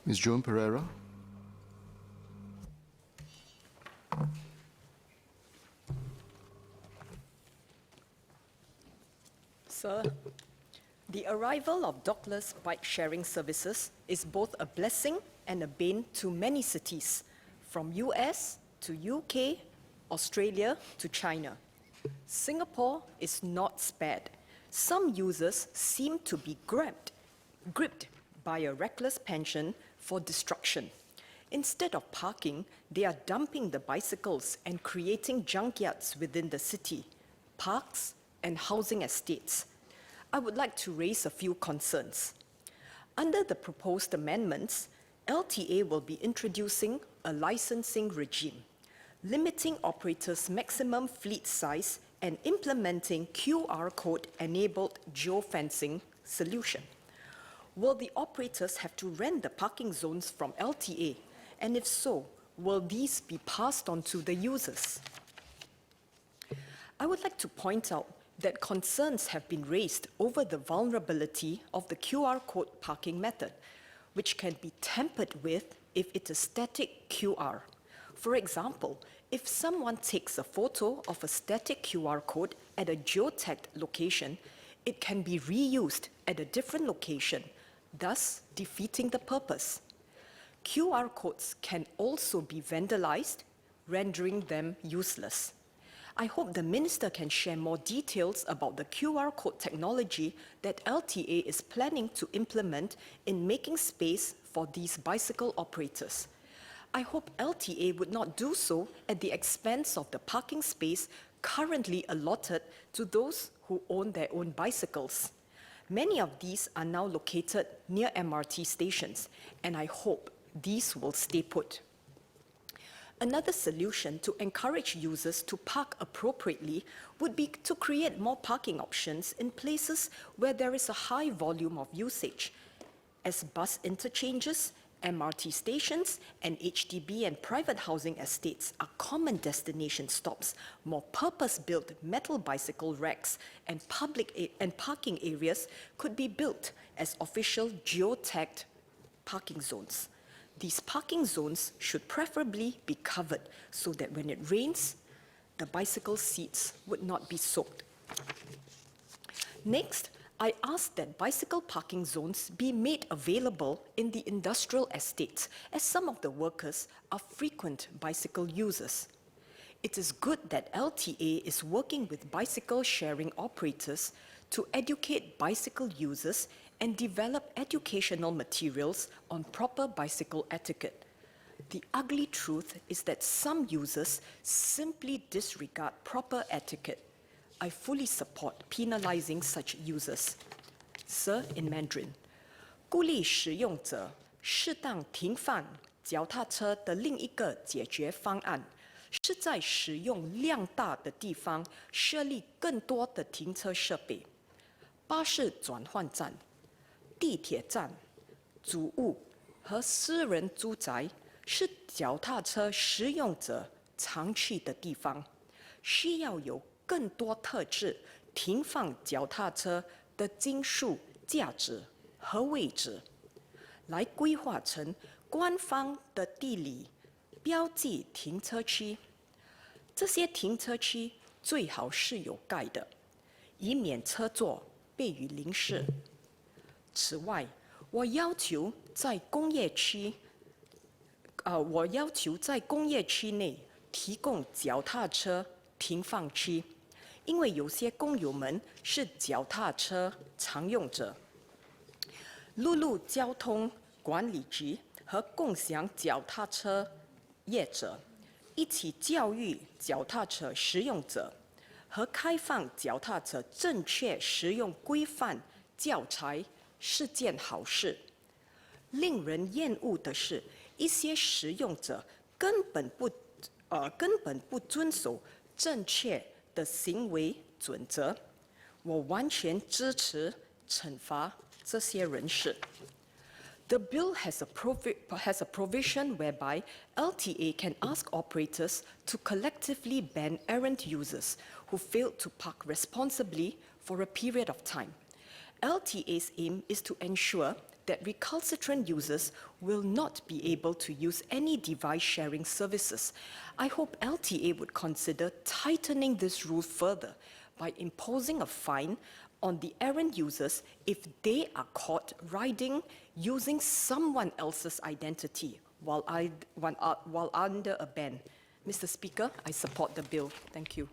Ms. Joan Pereira. Sir, the arrival of dockless bike-sharing services is both a blessing and a bane to many cities, from US to UK, Australia to China. Singapore is not spared. Some users seem to be gripped by a reckless penchant for destruction. Instead of parking, they are dumping the bicycles and creating junkyards within the city, parks, and housing estates. I would like to raise a few concerns. Under the proposed amendments, LTA will be introducing a licensing regime, limiting operators' maximum fleet size and implementing QR code-enabled geofencing solution. Will the operators have to rent the parking zones from LTA? And if so, will these be passed on to the users? I would like to point out that concerns have been raised over the vulnerability of the QR code parking method, which can be tampered with if it is static QR. For example, if someone takes a photo of a static QR code at a geotagged location, it can be reused at a different location, thus defeating the purpose. QR codes can also be vandalized, rendering them useless. I hope the Minister can share more details about the QR code technology that LTA is planning to implement in making space for these bicycle operators. I hope LTA would not do so at the expense of the parking space currently allotted to those who own their own bicycles. Many of these are now located near MRT stations, and I hope these will stay put. Another solution to encourage users to park appropriately would be to create more parking options in places where there is a high volume of usage, as bus interchanges, MRT stations, and HDB and private housing estates are common destination stops. More purpose-built metal bicycle racks and parking areas could be built as official geotagged parking zones. These parking zones should preferably be covered so that when it rains, the bicycle seats would not be soaked. Next, I ask that bicycle parking zones be made available in the industrial estates, as some of the workers are frequent bicycle users. It is good that LTA is working with bicycle sharing operators to educate bicycle users and develop educational materials on proper bicycle etiquette. The ugly truth is that some users simply disregard proper etiquette. I fully support penalizing such users. Sir, in Mandarin, 鼓励使用者适当停放脚踏车的另一个解决方案，是在使用量大的地方设立更多的停车设备。巴士转换站、地铁站、主屋和私人住宅是脚踏车使用者常去的地方，需要有更多特质停放脚踏车的金属价值和位置，来规划成官方的地理标记停车区。这些停车区最好是有盖的，以免车座被雨淋湿。此外，我要求在工业区内提供脚踏车停放区，因为有些工友们是脚踏车常用者。陆路交通管理局和共享脚踏车业者一起教育脚踏车使用者和开放脚踏车正确使用规范教材是件好事。令人厌恶的是，一些使用者根本不遵守正确的行为准则。我完全支持惩罚这些人士。The bill has a provision whereby LTA can ask operators to collectively ban errant users who fail to park responsibly for a period of time. LTA's aim is to ensure that recalcitrant users will not be able to use any device sharing services. I hope LTA would consider tightening this rule further by imposing a fine on the errant users if they are caught riding using someone else's identity while under a ban. Mr. Speaker, I support the bill. Thank you.